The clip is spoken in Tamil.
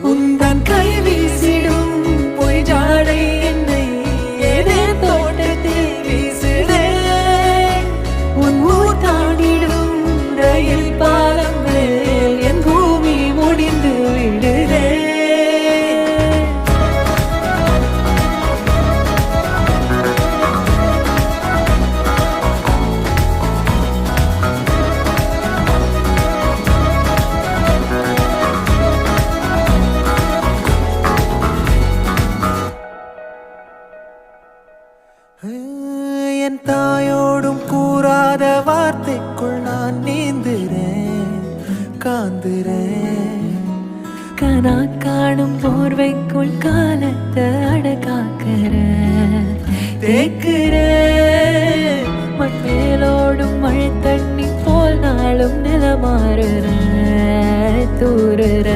உந்தன் கை வீசிடும் பொய் ஜாடை என்னை ஏதே தோட்டத்தில் வீசுதே. உன் ஊர் தாண்டிடும் ரயில் பாலம் மேல் என் பூமி முடிந்து விடுதே. என் தாயோடும் கூறாத வார்த்தைக்குள் நான் நீந்துறேன், காந்துறேன். கனா காணும் போர்வைக்குள் காலத்தை அடக்காக்கிற தேக்குற. மண்மேலோடும் மழை தண்ணி போல் நாளும் நிலமாறுற தூறுற.